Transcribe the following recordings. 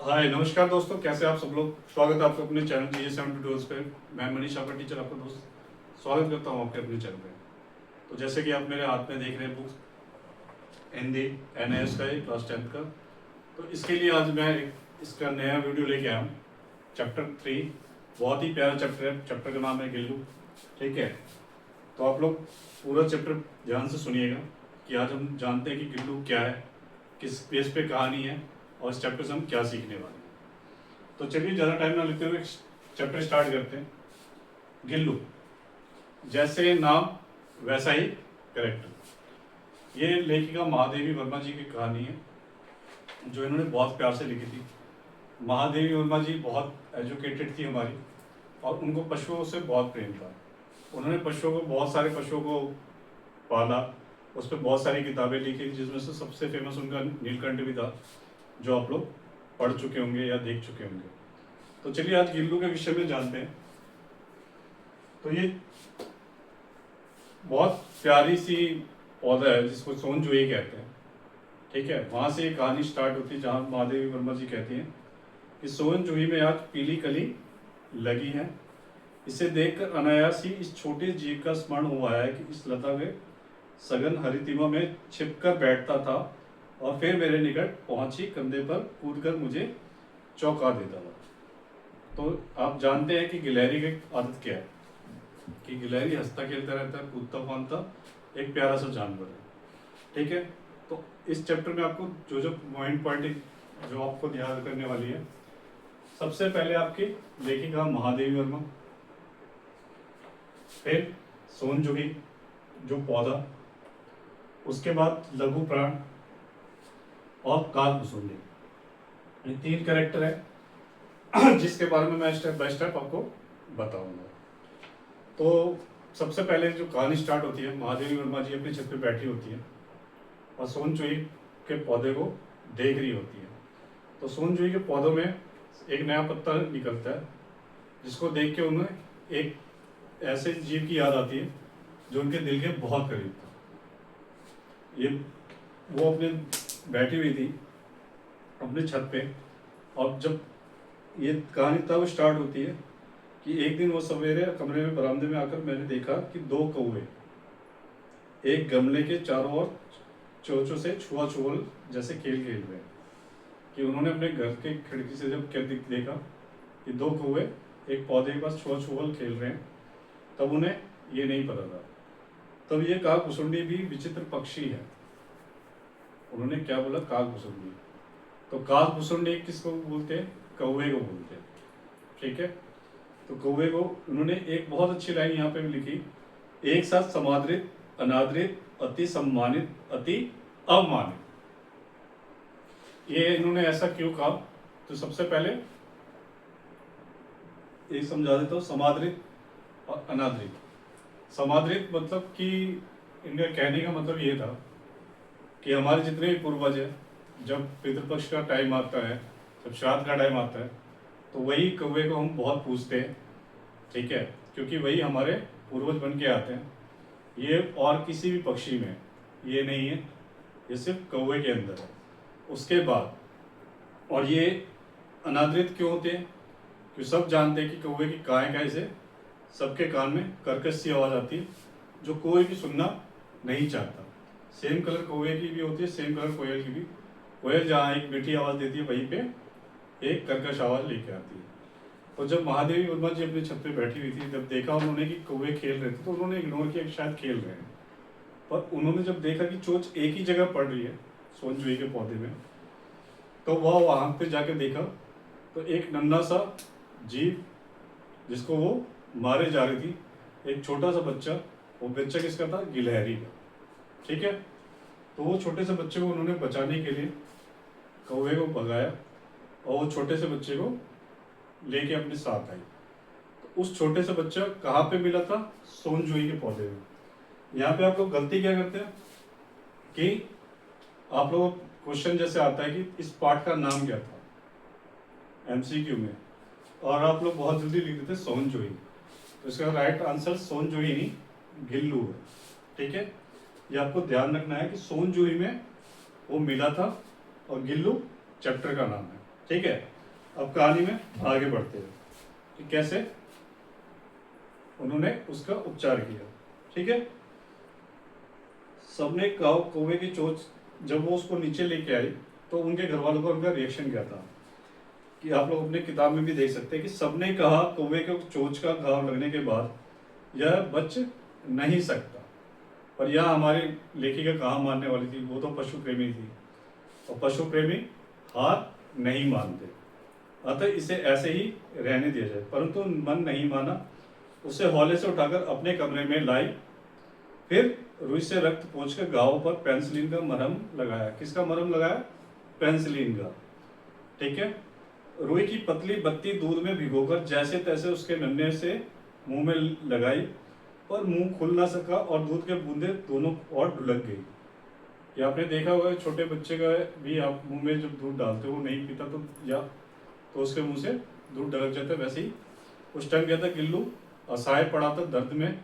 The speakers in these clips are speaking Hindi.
हाय नमस्कार दोस्तों, कैसे आप सब लोग। स्वागत है आपको अपने चैनल GS7 ट्यूटोरियल्स पे। मैं मनीष, आपका टीचर, आपका दोस्त स्वागत करता हूँ आपके अपने चैनल पे। तो जैसे कि आप मेरे हाथ में देख रहे हैं बुक्स, हिंदी NIS का, क्लास 10th का। तो इसके लिए आज मैं इसका नया वीडियो लेके आया हूँ। चैप्टर 3 बहुत ही प्यारा चैप्टर है। चैप्टर का नाम है गिल्लू। ठीक है, तो आप लोग पूरा चैप्टर ध्यान से सुनिएगा कि आज हम जानते हैं कि गिल्लू क्या है, किस बेस पे कहानी है और इस चैप्टर से हम क्या सीखने वाले हैं। तो चलिए ज़्यादा टाइम ना लेते हुए चैप्टर स्टार्ट करते हैं। गिल्लू, जैसे नाम वैसा ही करेक्टर। ये लेखिका महादेवी वर्मा जी की कहानी है जो इन्होंने बहुत प्यार से लिखी थी। महादेवी वर्मा जी बहुत एजुकेटेड थी हमारी, और उनको पशुओं से बहुत प्रेम था। उन्होंने पशुओं को, बहुत सारे पशुओं को पाला, उस पर बहुत सारी किताबें लिखी, जिसमें से सबसे फेमस उनका नीलकंठ भी था, जो आप लोग पढ़ चुके होंगे या देख चुके होंगे। तो चलिए आज गिल्लू के विषय में जानते हैं। तो ये बहुत प्यारी सी पौधा है जिसको सोनजुई कहते हैं। ठीक है, वहाँ से ये कहानी स्टार्ट होती है, जहाँ महादेवी वर्मा जी कहती हैं कि सोनजुई में आज पीली कली लगी है। इसे देखकर अनायास ही इस छोटे जीव का स्मरण हुआ है कि इस लता में सघन हरितिमा में छिपकर बैठता था और फिर मेरे निकट पहुंची कंधे पर कूदकर मुझे चौंका देता था। तो आप जानते हैं कि गिलहरी की आदत क्या है, कि गिलहरी हंसता खेलता रहता है, कूदता फांदता एक प्यारा सा जानवर है। ठीक है, तो इस चैप्टर में आपको जो जो पॉइंट जो आपको ध्यान करने वाली है, सबसे पहले आपकी लेखिका महादेवी वर्मा, फिर सोनजुही जो पौधा, उसके बाद लघु प्राण और कालकुसुंडी। ये 3 कैरेक्टर है जिसके बारे में मैं स्टेप बाय स्टेप आपको बताऊंगा। तो सबसे पहले जो कहानी स्टार्ट होती है, महादेवी वर्मा जी अपनी छत पे बैठी होती है और सोनचुई के पौधे को देख रही होती है। तो सोनचुई के पौधों में एक नया पत्ता निकलता है, जिसको देख के उन्हें एक ऐसे जीव की याद आती है जो उनके दिल के बहुत करीब था। ये वो अपने बैठी हुई थी अपने छत पे, और जब ये कहानी तब स्टार्ट होती है कि एक दिन वो सवेरे कमरे में बरामदे में आकर मैंने देखा कि 2 कौवे एक गमले के चारों ओर चोंचों से छुआ छुअल जैसे खेल खेल रहे हैं। कि उन्होंने अपने घर के खिड़की से जब क्या देखा कि 2 कौवे एक पौधे के पास छुआ छुअल खेल रहे हैं, तब उन्हें ये नहीं पता था। तब ये काकभुसुंडी भी विचित्र पक्षी है। उन्होंने क्या बोला? काकभुसुंडी। तो काकभुसुंडी किसको बोलते हैं? कौवे को बोलते हैं। ठीक है, तो कौवे को उन्होंने एक बहुत अच्छी लाइन यहाँ पे भी लिखी, एक साथ समादृत, अनादृत, अति सम्मानित, अति अवमानित। ये इन्होंने ऐसा क्यों कहा? तो सबसे पहले ये समझा देता हूँ, समादृत और अनादृत। समादृत मतलब कि इनका कहने का मतलब ये था कि हमारे जितने भी पूर्वज हैं, जब पितृपक्ष का टाइम आता है, जब श्राद्ध का टाइम आता है, तो वही कौवे को हम बहुत पूजते हैं। ठीक है, क्योंकि वही हमारे पूर्वज बन के आते हैं। ये और किसी भी पक्षी में ये नहीं है, ये सिर्फ कौवे के अंदर है। उसके बाद, और ये अनादृत क्यों होते हैं? क्योंकि सब जानते हैं कि कौवे की काय काय से सबके कान में कर्कश सी आवाज़ आती है, जो कोई भी सुनना नहीं चाहता। सेम कलर कौवे की भी होती है, सेम कलर कोयल की भी। कोयल जहाँ एक मीठी आवाज़ देती है, वहीं पे एक कर्कश आवाज़ लेके आती है। तो जब महादेवी वर्मा जी अपनी छत पे बैठी हुई थी, जब देखा उन्होंने कि कौवे खेल रहे थे, तो उन्होंने इग्नोर किया कि शायद खेल रहे हैं। पर उन्होंने जब देखा कि चोंच एक ही जगह पड़ रही है सोनजुई के पौधे में, तो वह वहाँ पे जाके देखा, तो एक नन्हा सा जीव जिसको वो मारे जा रही थी, एक छोटा सा बच्चा। वो बच्चा किसका था? गिलहरी का। ठीक है, तो वो छोटे से बच्चे को उन्होंने बचाने के लिए कौवे को भगाया, और वो छोटे से बच्चे को लेके अपने साथ आई। तो उस छोटे से बच्चा कहाँ पे मिला था? सोनजुई के पौधे में। यहाँ पे आप लोग गलती क्या करते हैं कि आप लोग क्वेश्चन जैसे आता है कि इस पार्ट का नाम क्या था MCQ में, और आप लोग बहुत जल्दी लिख देते सोनजुई। तो इसका राइट आंसर सोनजुई नहीं, गिल्लू है। ठीक है, ये आपको ध्यान रखना है कि सोनजुई में वो मिला था, और गिल्लू चैप्टर का नाम है। ठीक है, अब कहानी में आगे बढ़ते हैं कि कैसे उन्होंने उसका उपचार किया। ठीक है, सबने कौवे की चोंच, जब वो उसको नीचे लेके आई तो उनके घर वालों का उनका रिएक्शन क्या था, कि आप लोग अपने किताब में भी देख सकते हैं कि सबने कहा कौवे के चोंच का घाव लगने के बाद यह बच नहीं सकता। पर यह हमारी लेखिका कहाँ मानने वाली थी, वो तो पशु प्रेमी थी, और पशु प्रेमी हार नहीं मानते, अतः इसे ऐसे ही रहने दिया जाए। परंतु मन नहीं माना, उसे हौले से उठाकर अपने कमरे में लाई, फिर रुई से रक्त पोंछकर घाव पर पेंसिलिन का मरहम लगाया। किसका मरहम लगाया? पेंसिलिन का। ठीक है, रुई की पतली बत्ती दूध में भिगोकर जैसे तैसे उसके नन्हे से मुंह में लगाई, पर मुंह खुल ना सका और दूध के बूंदे दोनों ओर ढुलक गई। ये आपने देखा होगा, छोटे बच्चे का भी आप मुंह में जब दूध डालते हो, नहीं पीता तो या तो उसके मुंह से दूध ढलक जाता है, वैसे ही उस टाइम क्या था, गिल्लू असहाय पड़ा था दर्द में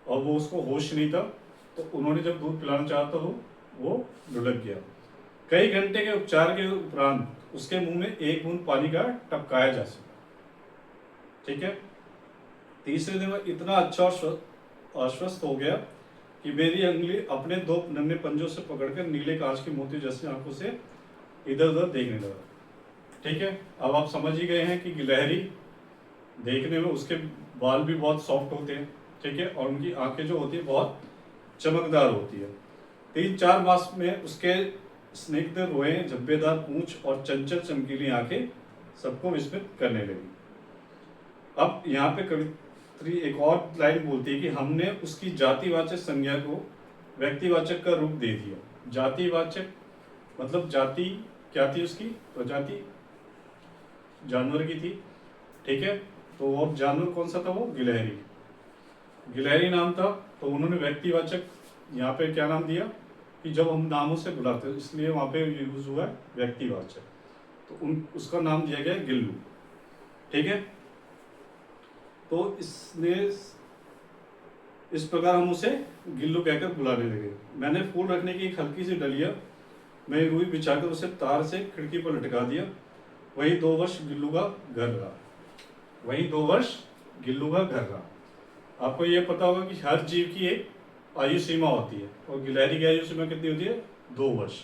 और वो उसको होश नहीं था, तो उन्होंने जब दूध पिलाना चाहा तो वो ढुलक गया। कई घंटे के उपचार के उपरांत उसके मुंह में एक बूंद पानी का टपकाया जा सका। ठीक है, तीसरे दिन वह इतना अच्छा और आश्वस्त हो गया कि मेरी अंगुली अपने दो नन्हे पंजों से पकड़कर नीले कांच की मोती जैसी आंखों से इधर उधर देखने लगा। ठीक है, अब आप समझ ही गए हैं कि गिलहरी देखने में उसके बाल भी बहुत सॉफ्ट होते हैं। ठीक है, और उनकी आंखें जो होती है बहुत चमकदार होती है। 3-4 मास में उसके स्निग्ध रोए, झब्बेदार पूंछ और चंचल चमकीली आंखें सबको विस्मित करने लगी। अब यहाँ पे कवित्री एक और लाइन बोलती है कि हमने उसकी जातिवाचक संज्ञा को व्यक्तिवाचक का रूप दे दिया। जातिवाचक मतलब जाति क्या थी उसकी? प्रजाति जानवर की थी। ठीक है, तो वो जानवर कौन सा था? वो गिलहरी, गिलहरी नाम था। तो उन्होंने व्यक्तिवाचक यहाँ पे क्या नाम दिया कि जब हम नामों से बुलाते हैं, इसलिए वहाँ पे यूज हुआ है व्यक्तिवाचक, तो उसका नाम दिया गया गिल्लू। ठीक है, तो इसने इस प्रकार हम उसे गिल्लू कहकर बुलाने लगे। मैंने फूल रखने की एक हल्की सी डलिया में रुई बिछाकर उसे तार से खिड़की पर लटका दिया। वही 2 वर्ष गिल्लू का घर रहा। वही 2 वर्ष गिल्लू का घर रहा। आपको ये पता होगा कि हर जीव की एक आयु सीमा होती है, और गिलहरी की आयु सीमा कितनी होती है? 2 वर्ष।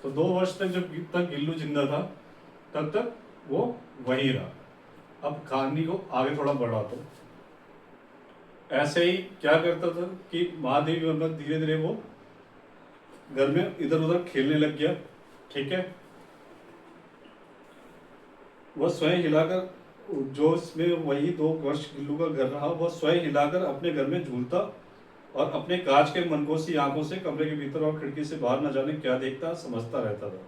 तो 2 वर्ष तक जब तक गिल्लू जिंदा था तब तक वो वहीं रहा। अब कहानी को आगे थोड़ा बढ़ा, तो ऐसे ही क्या करता था कि महादेवी वर्मा धीरे धीरे वो घर में इधर उधर खेलने लग गया। ठीक है, वह स्वयं हिलाकर, जो इसमें वही 2 वर्ष गिल्लू का घर रहा, वह स्वयं हिलाकर अपने घर में झूलता और अपने कांच के मनकोसी आंखों से कमरे के भीतर और खिड़की से बाहर न जाने क्या देखता समझता रहता था।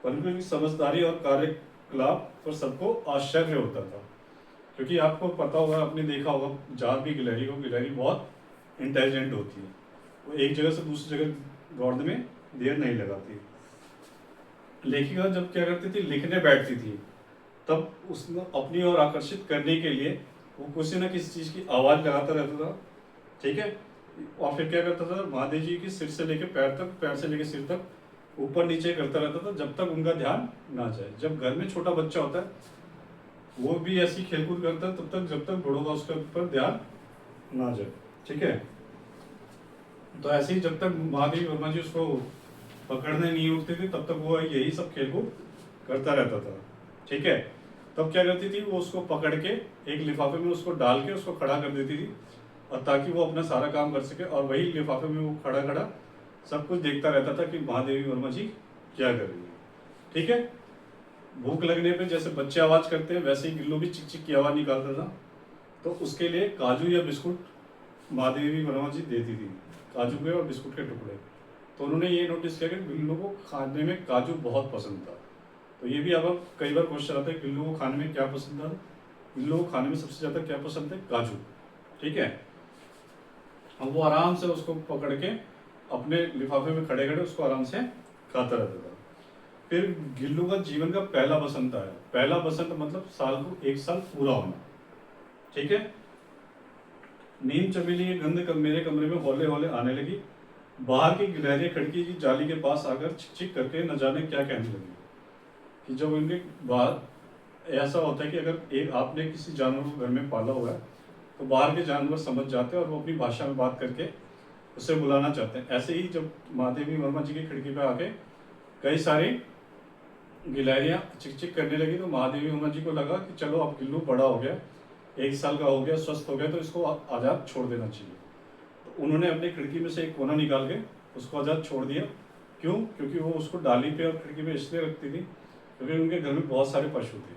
परंतु उसकी समझदारी और कार्यकलाप पर सबको आश्चर्य होता था, क्योंकि आपको पता होगा, आपने देखा होगा, जहाँ भी गिलहरी हो, गिलहरी बहुत इंटेलिजेंट होती है। वो एक जगह से दूसरी जगह दौड़ने में देर नहीं लगाती। लेखिका जब क्या करती थी, लिखने बैठती थी, तब उसने अपनी ओर आकर्षित करने के लिए वो किसी न किसी चीज़ की आवाज़ लगाता रहता था। ठीक है, और फिर क्या करता था, महादेव जी की सिर से लेकर पैर तक, पैर से लेकर सिर तक ऊपर नीचे करता रहता था, जब तक उनका ध्यान ना जाए। जब घर में छोटा बच्चा होता है वो भी ऐसी खेलकूद करता है तब तक जब तक बड़ों का उसके ऊपर ध्यान ना जाए। ठीक है, तो ऐसे ही जब तक महादेवी वर्मा जी उसको पकड़ने नहीं उठते थे तब तक वो यही सब खेलकूद करता रहता था। ठीक है, तब क्या करती थी, वो उसको पकड़ के एक लिफाफे में उसको डाल के उसको खड़ा कर देती थी, और ताकि वो अपना सारा काम कर सके, और वही लिफाफे में वो खड़ा खड़ा सब कुछ देखता रहता था कि महादेवी वर्मा जी क्या कर रही है। ठीक है, भूख लगने पे जैसे बच्चे आवाज़ करते हैं वैसे ही गिल्लू भी चिक चिक की आवाज़ निकालता था। तो उसके लिए काजू या बिस्कुट महादेवी वर्मा जी देती थी, काजू के और बिस्कुट के टुकड़े। तो उन्होंने ये नोटिस किया कि गिल्लू को खाने में काजू बहुत पसंद था। तो ये भी अब कई बार क्वेश्चन आता है, गिल्लू को खाने में क्या पसंद था? गिल्लू को खाने में सबसे ज़्यादा क्या पसंद है? काजू। ठीक है, अब वो आराम से उसको पकड़ के अपने लिफाफे में खड़े खड़े उसको आराम से खाता रहता था। फिर गिल्लू का जीवन का पहला बसंत आया। पहला बसंत मतलब साल को 1 साल पूरा होना। ठीक है, नीम चमेली की गंध मेरे कमरे में हौले हौले आने लगी। बाहर की गिलहरियां खिड़की की जाली के पास आकर छिक छिक करके न जाने क्या कहने लगी। कि जब उनके बाहर ऐसा होता है कि अगर एक आपने किसी जानवर को घर में पाला हुआ है तो बाहर के जानवर समझ जाते हैं और वो अपनी भाषा में बात करके उसे बुलाना चाहते हैं। ऐसे ही जब महादेवी वर्मा जी की खिड़की पे आके कई सारी गिलहरियाँ चिक चिक करने लगी तो महादेवी वर्मा जी को लगा कि चलो अब गिल्लू बड़ा हो गया, 1 साल का हो गया, स्वस्थ हो गया, तो इसको आज़ाद छोड़ देना चाहिए। तो उन्होंने अपनी खिड़की में से एक कोना निकाल के उसको आज़ाद छोड़ दिया। क्यों? क्योंकि वो उसको डाली पे और खिड़की पे इसलिए रखती थी क्योंकि उनके घर में बहुत सारे पशु थे,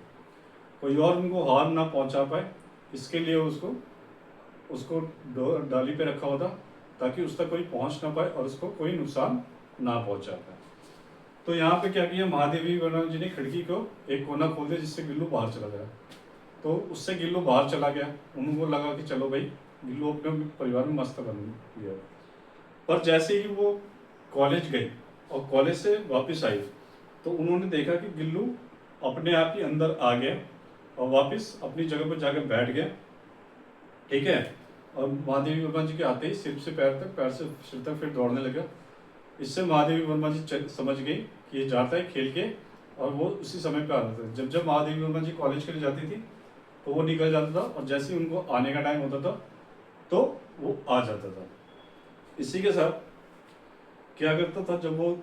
कोई और उनको हार्म ना पहुंचा पाए, इसके लिए उसको उसको डाली पे रखा हुआ था ताकि उस तक कोई पहुंच ना पाए और उसको कोई नुकसान ना पहुंचा पाए। तो यहाँ पे क्या किया, महादेवी वर्मा जी ने खिड़की को एक कोना खोल दिया जिससे गिल्लू बाहर चला गया। तो उससे गिल्लू बाहर चला गया, उनको लगा कि चलो भाई गिल्लू अपने परिवार में मस्त बन गया। पर जैसे ही वो कॉलेज गई और कॉलेज से वापस आई तो उन्होंने देखा कि गिल्लू अपने आप ही अंदर आ गया और वापस अपनी जगह पर जाकर बैठ गया। ठीक है, और महादेवी वर्मा जी के आते ही सिर से पैर तक, पैर से सिर तक फिर दौड़ने लगा। इससे महादेवी वर्मा जी समझ गई कि ये जाता है खेल के और वो उसी समय पे आता था। जब जब महादेवी वर्मा जी कॉलेज के लिए जाती थी तो वो निकल जाता था और जैसे ही उनको आने का टाइम होता था तो वो आ जाता था। इसी के साथ क्या करता था, जब वो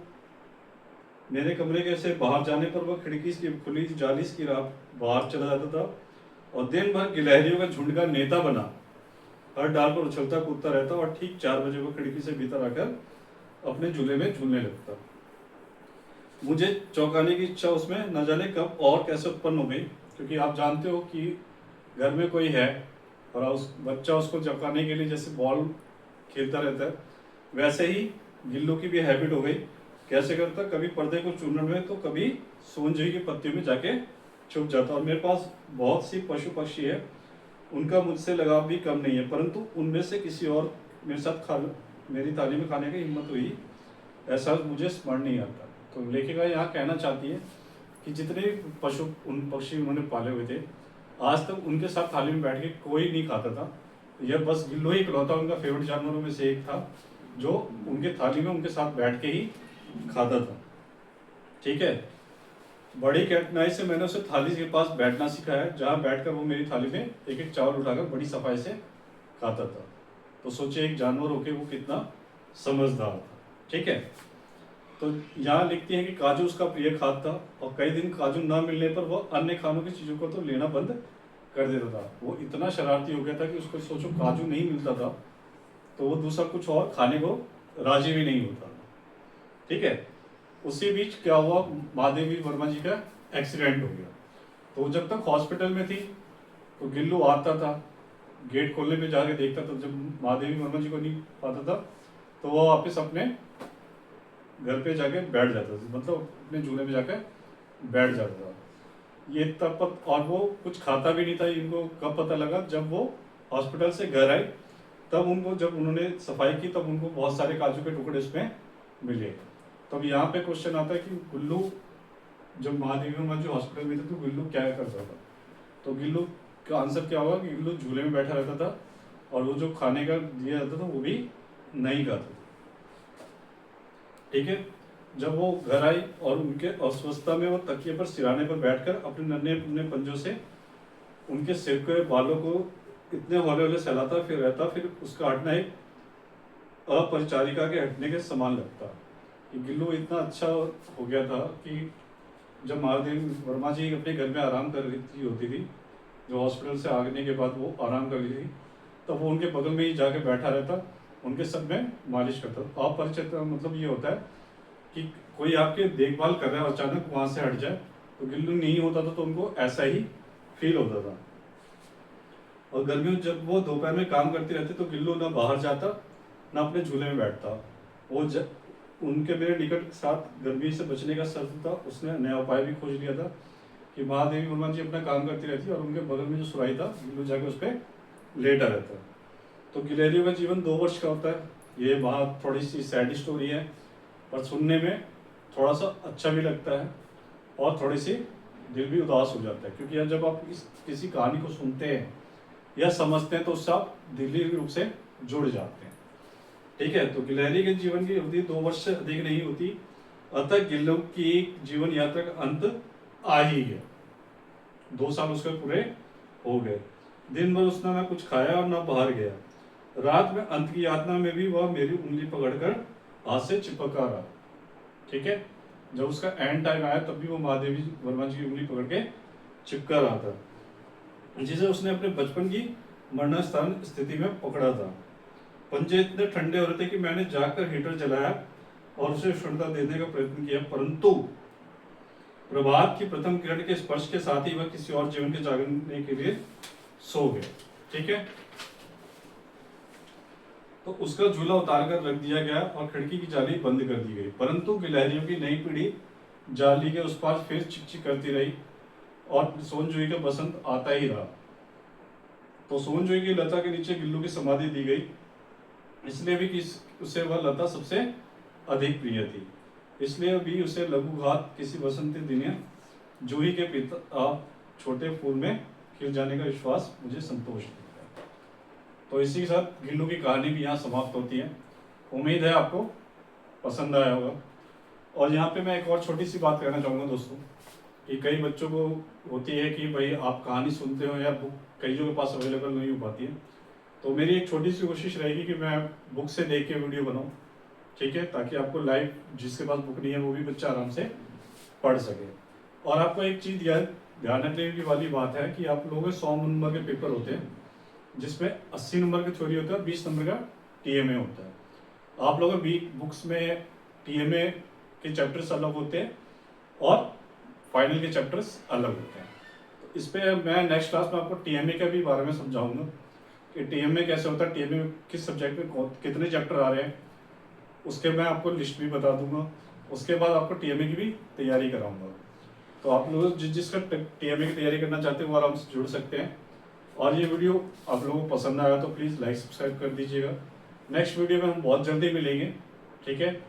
मेरे कमरे के से बाहर जाने पर वो खिड़की की खुली जाली की राह बाहर चला जाता था और दिन भर गिलहरियों का झुंड का नेता बना हर डाल पर उछलता कूदता रहता और ठीक 4 बजे वो खिड़की से भीतर आकर अपने झूले में झूलने लगता। मुझे चौंकाने की इच्छा उसमें न जाने कब और कैसे उत्पन्न हो गई, क्योंकि आप जानते हो कि घर में कोई है और उस बच्चा उसको चौंकाने के लिए जैसे बॉल खेलता रहता है, वैसे ही गिल्लू की भी हैबिट हो गई। कैसे करता, कभी पर्दे को चूर्ण में तो कभी सोनजई की पत्तियों में जाके छुप जाता। और मेरे पास बहुत सी पशु पक्षी है, उनका मुझसे लगाव भी कम नहीं है, परंतु उनमें से किसी और मेरे साथ मेरी थाली में खाने की हिम्मत हुई ऐसा मुझे स्मरण नहीं आता। तो लेखिका यहाँ कहना चाहती है कि जितने पशु उन पक्षी उन्होंने पाले हुए थे आज तक उनके साथ थाली में बैठ के कोई नहीं खाता था। यह बस गिल्लू ही इकलौता उनका फेवरेट जानवरों में से एक था जो उनके थाली में उनके साथ बैठ के ही खाता था। ठीक है, बड़ी कठिनाई से मैंने उसे थाली के पास बैठना सिखाया, जहाँ बैठकर वो मेरी थाली में एक एक चावल उठाकर बड़ी सफाई से खाता था। तो सोचिए एक जानवर होके वो कितना समझदार था। ठीक है, तो यहाँ लिखती है कि काजू उसका प्रिय खाद्य था और कई दिन काजू न मिलने पर वो अन्य खानों की चीज़ों को तो लेना बंद कर देता था। वो इतना शरारती हो गया था कि उसको सोचो काजू नहीं मिलता था तो वो दूसरा कुछ और खाने को राजी भी नहीं होता। ठीक है, उसी बीच क्या हुआ, महादेवी वर्मा जी का एक्सीडेंट हो गया। तो जब तक हॉस्पिटल में थी तो गिल्लू आता था, गेट खोलने पे जाके देखता था, जब महादेवी वर्मा जी को नहीं पाता था तो वो वापस अपने घर पे जाके बैठ जाता था, मतलब अपने झूले में जाकर बैठ जाता था। ये तब और वो कुछ खाता भी नहीं था। इनको कब पता लगा, जब वो हॉस्पिटल से घर आए तब उनको, जब उन्होंने सफाई की तब उनको बहुत सारे काजू के टुकड़े उसमें मिले। तब यहाँ पे क्वेश्चन आता है कि गुल्लू जब महादेवी वर्मा जी हॉस्पिटल में थे तो गुल्लू क्या करता था। तो गिल्लू का आंसर क्या होगा कि गिल्लू झूले में बैठा रहता था और वो जो खाने का दिया जाता था वो भी नहीं खाता था। ठीक है, जब वो घर आई और उनके अस्वस्थता में वो तकिए पर सिराने पर बैठकर अपने नन्हे अपने पंजों से उनके सिर के बालों को इतने हौले हौले सहलाता फिर रहता, फिर उसका हटना एक अपरिचारिका के हटने के समान लगता। कि गिल्लू इतना अच्छा हो गया था कि जब महादेवी वर्मा जी अपने घर में आराम कर रही होती थी, जो हॉस्पिटल से आने के बाद वो आराम कर रही थी, तब वो उनके बगल में ही जाके बैठा रहता, उनके सब में मालिश करता। अपरिचित मतलब ये होता है कि कोई आपके देखभाल कर रहा है और अचानक वहाँ से हट जाए, तो गिल्लू नहीं होता था तो उनको ऐसा ही फील होता था। और गर्मियों जब वो दोपहर में काम करती रहती तो गिल्लू ना बाहर जाता ना अपने झूले में बैठता। वो उनके मेरे निकट के साथ गर्मी से बचने का शर्त था, उसने नया उपाय भी खोज लिया था कि महादेवी वर्मा जी अपना काम करती रहती और उनके बगल में जो सुराही था गिल्लू जाके उस पर लेटा रहता। तो गिलहरियों का जीवन 2 वर्ष का होता है। ये वहाँ थोड़ी सी सैड स्टोरी है पर सुनने में थोड़ा सा अच्छा भी लगता है और थोड़ी सी दिल भी उदास हो जाता है, क्योंकि यार जब आप किसी कहानी को सुनते हैं या समझते हैं तो उससे आप दिली रूप से जुड़ जाते हैं। ठीक है, तो गिलहरी के जीवन की अवधि 2 वर्ष से अधिक नहीं होती, अतः गिल्लू की जीवन यात्रा का अंत आ ही गया। 2 साल उसके पूरे हो गए। दिन भर उसने ना कुछ खाया और ना बाहर गया। रात में अंत की यातना में भी वह मेरी उंगली पकड़कर हाथ से चिपका रहा। ठीक है, जब उसका एंड टाइम आया तब भी वो महादेवी वर्मा जी की उंगली पकड़ के चिपका रहा था, जिसे उसने अपने बचपन की मरणास्थान स्थिति में पकड़ा था। पंजे इतने ठंडे हो रहे थे कि मैंने जाकर हीटर जलाया और उसे उष्णता देने का प्रयत्न किया, परंतु प्रभात की प्रथम किरण के स्पर्श के साथ ही वह किसी और जीवन के जागने के लिए सो गए। ठीक है, तो उसका झूला उतार कर रख दिया गया और खिड़की की जाली बंद कर दी गई, परंतु गिलहरियों की नई पीढ़ी जाली के उस पार फिर चिकचिक करती रही और सोनजुई का बसंत आता ही रहा। तो सोनजुई की लता के नीचे गिल्लू की समाधि दी गई, इसलिए भी कि उसे वह लता सबसे अधिक प्रिय थी, इसलिए भी उसे लघुघात किसी बसंती दिन जूही के पिता छोटे फूल में खिल जाने का विश्वास मुझे संतोष देता है। तो इसी के साथ गिल्लू की कहानी भी यहाँ समाप्त होती है। उम्मीद है आपको पसंद आया होगा। और यहाँ पे मैं एक और छोटी सी बात कहना चाहूँगा दोस्तों, कि कई बच्चों को होती है कि भाई आप कहानी सुनते हो या बुक कईयों के पास अवेलेबल नहीं हो पाती है, तो मेरी एक छोटी सी कोशिश रहेगी कि मैं बुक से देख के वीडियो बनाऊँ। ठीक है, ताकि आपको लाइव जिसके पास बुक नहीं है वो भी बच्चा आराम से पढ़ सके। और आपको एक चीज़ ध्यान रखने की वाली बात है कि आप लोगों के 100 नंबर के पेपर होते हैं, जिसमें 80 नंबर की थ्योरी होता है, 20 नंबर का टीएमए होता है। आप लोगों की बुक्स में टीएमए के चैप्टर्स अलग होते हैं और फाइनल के चैप्टर्स अलग होते हैं। तो इस पर मैं नेक्स्ट क्लास में आपको टीएमए के भी बारे में समझाऊंगा कि टीएमए कैसे होता है, टीएमए किस सब्जेक्ट में कितने चैप्टर आ रहे हैं, उसके मैं आपको लिस्ट भी बता दूंगा। उसके बाद आपको टीएमए की भी तैयारी कराऊंगा। तो आप लोग जिसका टीएमए की तैयारी करना चाहते हैं वो आराम से जुड़ सकते हैं। और ये वीडियो आप लोगों को पसंद आया तो प्लीज़ लाइक सब्सक्राइब कर दीजिएगा। नेक्स्ट वीडियो में हम बहुत जल्दी मिलेंगे। ठीक है,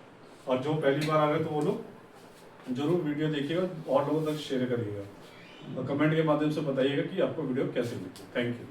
और जो पहली बार आ रहे हैं तो वो लोग जरूर वीडियो देखिएगा और लोगों तक शेयर करिएगा और कमेंट के माध्यम से बताइएगा कि आपको वीडियो कैसे लगी। Thank you.